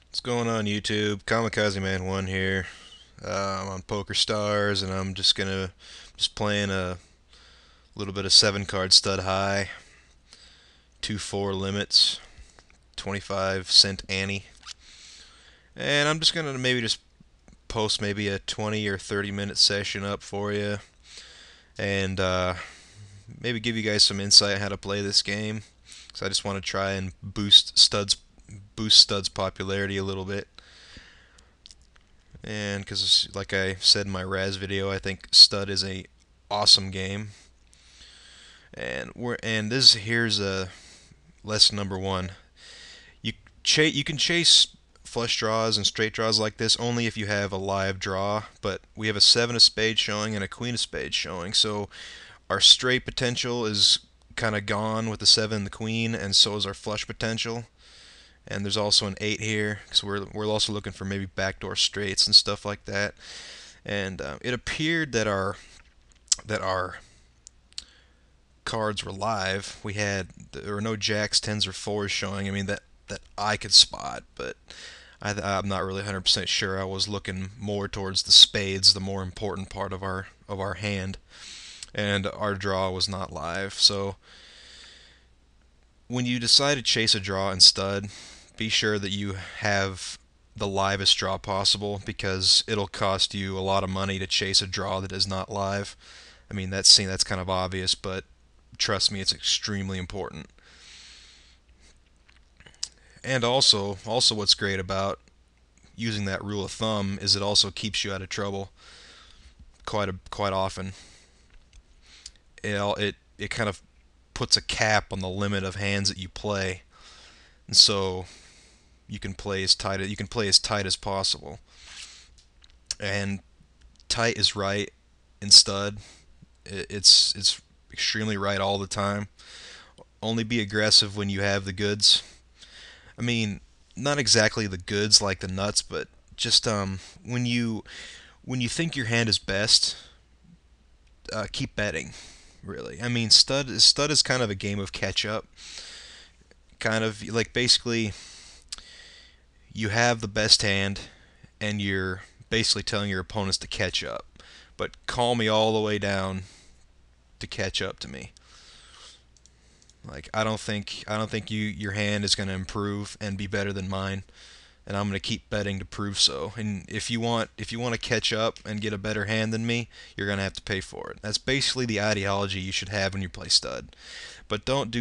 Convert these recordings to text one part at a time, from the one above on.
What's going on YouTube? Kamikaze Man 1 here. I'm on Poker Stars and I'm just playing a little bit of 7 card stud high, 2-4 limits, 25 cent ante. And I'm just gonna maybe just post maybe a 20 or 30 minute session up for you and maybe give you guys some insight on how to play this game. So I just want to try and boost Studs popularity a little bit. And because, like I said in my Raz video, I think Stud is a awesome game. And here's a lesson number one. You can chase flush draws and straight draws like this only if you have a live draw. But we have a seven of spades showing and a queen of spades showing, so our straight potential is kind of gone with the seven and the queen, and so is our flush potential. And there's also an 8 here because we're also looking for maybe backdoor straights and stuff like that. And it appeared that our cards were live. There were no jacks, tens, or fours showing. I mean that I could spot, but I'm not really 100% sure. I was looking more towards the spades, the more important part of our hand, and our draw was not live. So when you decide to chase a draw in stud, be sure that you have the livest draw possible because it'll cost you a lot of money to chase a draw that is not live. I mean, that's kind of obvious, but trust me, it's extremely important. And also what's great about using that rule of thumb is it also keeps you out of trouble quite often. It kind of puts a cap on the limit of hands that you play, and so you can play as tight as possible. And tight is right in stud. It's extremely right all the time. Only be aggressive when you have the goods. I mean, not exactly the goods like the nuts, but just when you think your hand is best, keep betting. Really, I mean, stud is kind of a game of catch up. Kind of like basically you have the best hand, and you're basically telling your opponents to catch up, but call me all the way down to catch up to me. Like I don't think your hand is going to improve and be better than mine, and I'm going to keep betting to prove so. And if you want to catch up and get a better hand than me, you're going to have to pay for it. That's basically the ideology you should have when you play stud. But don't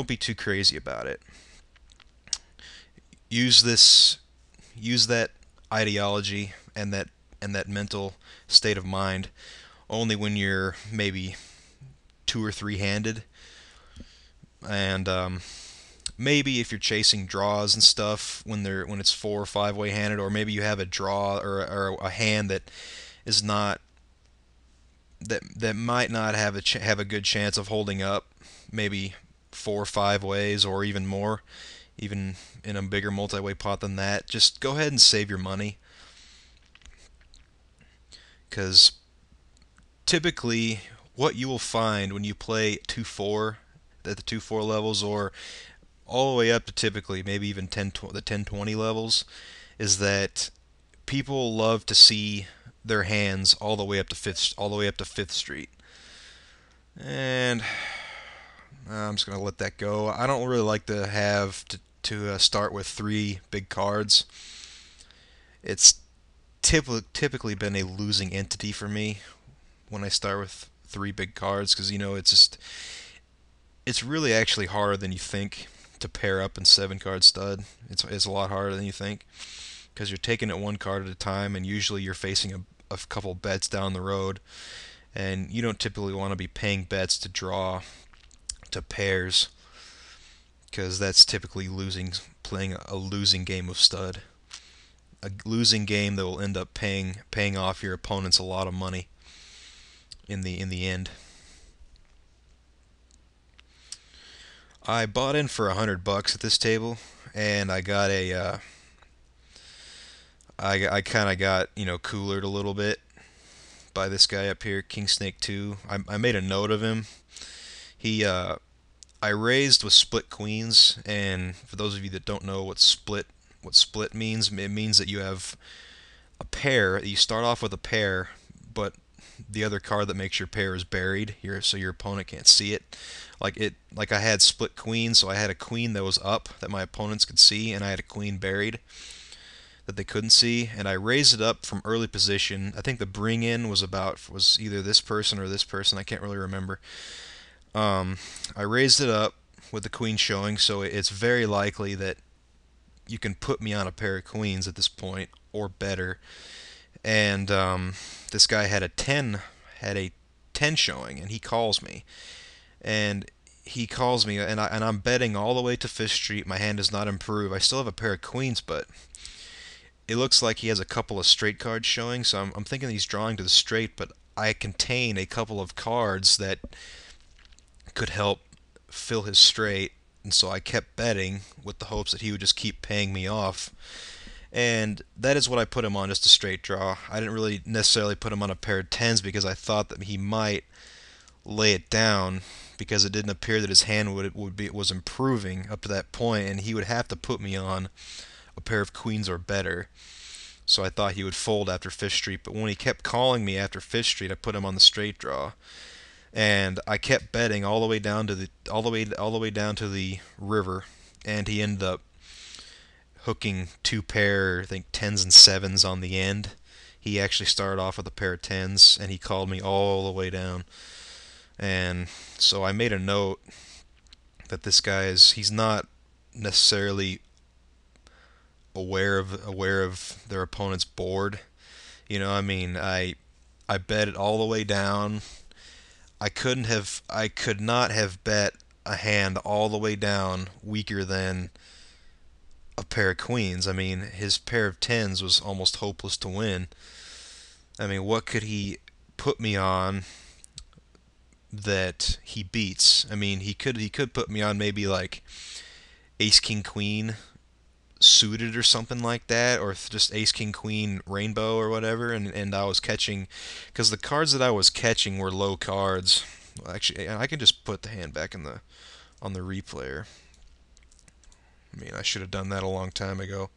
be too crazy about it. Use this use that ideology and that mental state of mind only when you're maybe two or three handed, and maybe if you're chasing draws and stuff when it's four or five way handed, or maybe you have a draw or a hand that is not that might not have a good chance of holding up, maybe four or five ways or even more, even in a bigger multi-way pot than that. Just go ahead and save your money, because typically what you will find when you play 2-4 at the 2-4 levels, or all the way up to typically maybe even the 10-20 levels, is that people love to see their hands all the way up to Fifth Street. And I'm just gonna let that go. I don't really like to have to start with three big cards. It's typically been a losing entity for me when I start with three big cards, because it's really actually harder than you think to pair up in seven card stud. It's a lot harder than you think because you're taking it one card at a time, and usually you're facing a couple bets down the road, and you don't typically want to be paying bets to draw to pairs, because that's typically playing a losing game of stud, a losing game that will end up paying off your opponents a lot of money in the end. I bought in for $100 at this table, and I got a I kind of got coolered a little bit by this guy up here, King Snake 2. I made a note of him. He I raised with split queens, and for those of you that don't know what split what split means. It means that you have a pair. You start off with a pair, but the other card that makes your pair is buried here, so your opponent can't see it. Like I had split queen, so I had a queen that was up that my opponents could see, and I had a queen buried that they couldn't see, and I raised it up from early position. I think the bring in was either this person or this person. I can't really remember. I raised it up with the queen showing, so it's very likely that you can put me on a pair of queens at this point or better. And this guy had a 10 showing, and he calls me, and and I'm betting all the way to Fifth Street. My hand does not improve. I still have a pair of queens, but it looks like he has a couple of straight cards showing, so I'm thinking he's drawing to the straight, but I contain a couple of cards that could help fill his straight, and so I kept betting with the hopes that he would just keep paying me off. And that is what I put him on, just a straight draw. I didn't really necessarily put him on a pair of tens because I thought that he might lay it down, because it didn't appear that his hand was improving up to that point, and he would have to put me on a pair of queens or better. So I thought he would fold after Fifth Street, but when he kept calling me after Fifth Street, I put him on the straight draw, and I kept betting all the way down to the down to the river, and he ended up hooking two pair, I think tens and sevens on the end. He actually started off with a pair of tens, and he called me all the way down. And so I made a note that he's not necessarily aware of their opponent's board. I mean, I bet it all the way down. I could not have bet a hand all the way down weaker than a pair of queens. I mean, his pair of tens was almost hopeless to win. I mean, what could he put me on that he beats? I mean, he could put me on maybe like ace king queen suited or something like that, or just ace king queen rainbow or whatever, and I was catching, because the cards that I was catching were low cards. Well, actually, I can just put the hand back in the on the replayer. I mean, I should have done that a long time ago.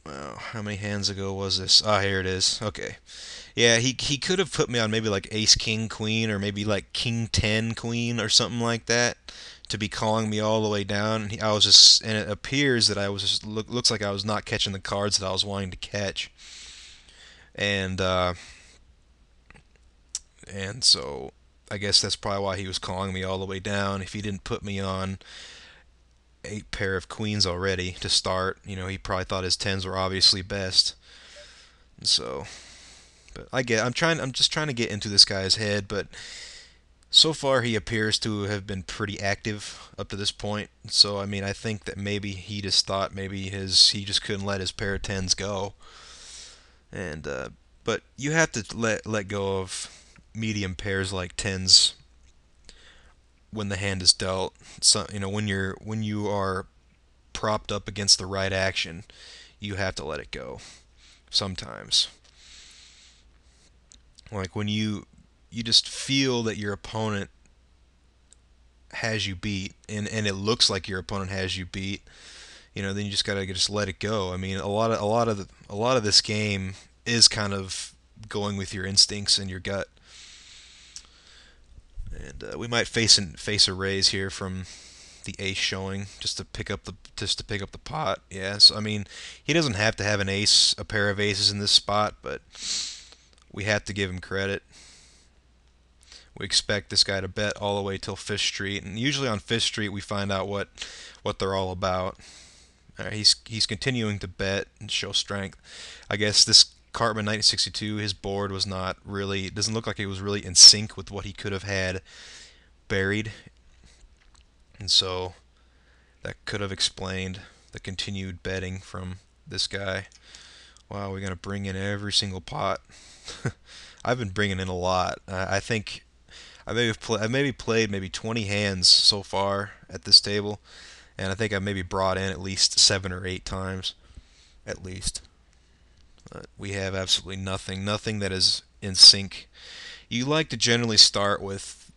Wow, how many hands ago was this? Ah, here it is. Okay. Yeah, he could have put me on maybe like ace king queen, or maybe like king 10 queen or something like that, to be calling me all the way down. And it appears that I was just looks like I was not catching the cards that I was wanting to catch. And so I guess that's probably why he was calling me all the way down. If he didn't put me on eight pair of queens already to start, he probably thought his tens were obviously best. And so, but I'm just trying to get into this guy's head, but so far he appears to have been pretty active up to this point. So I mean, I think that maybe he just thought maybe he just couldn't let his pair of tens go. And but you have to let go of medium pairs like tens when the hand is dealt. So, when you are propped up against the right action, you have to let it go sometimes. Like when you just feel that your opponent has you beat, and it looks like your opponent has you beat, then you just gotta just let it go. I mean, a lot of this game is kind of going with your instincts and your gut. And we might face a raise here from the ace showing, just to pick up the pot. Yes, I mean, he doesn't have to have a pair of aces in this spot, but we have to give him credit. We expect this guy to bet all the way till Fifth Street, and usually on Fifth Street we find out what they're all about. He's continuing to bet and show strength. I guess this Cartman 1962, his board was not really. It doesn't look like it was really in sync with what he could have had buried, and so that could have explained the continued betting from this guy. Wow, we're gonna bring in every single pot. I've been bringing in a lot. I think I maybe played maybe 20 hands so far at this table, and I think I maybe brought in at least 7 or 8 times, at least. We have absolutely nothing that is in sync. You like to generally start with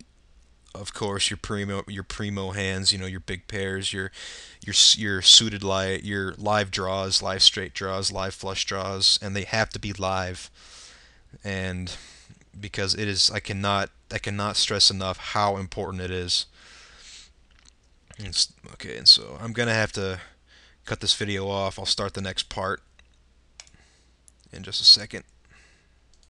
of course your primo hands, your big pairs, your suited your live draws, live straight draws, live flush draws, and they have to be live. And because it is, I cannot stress enough how important it is. Okay, and so I'm gonna have to cut this video off. I'll start the next part in just a second.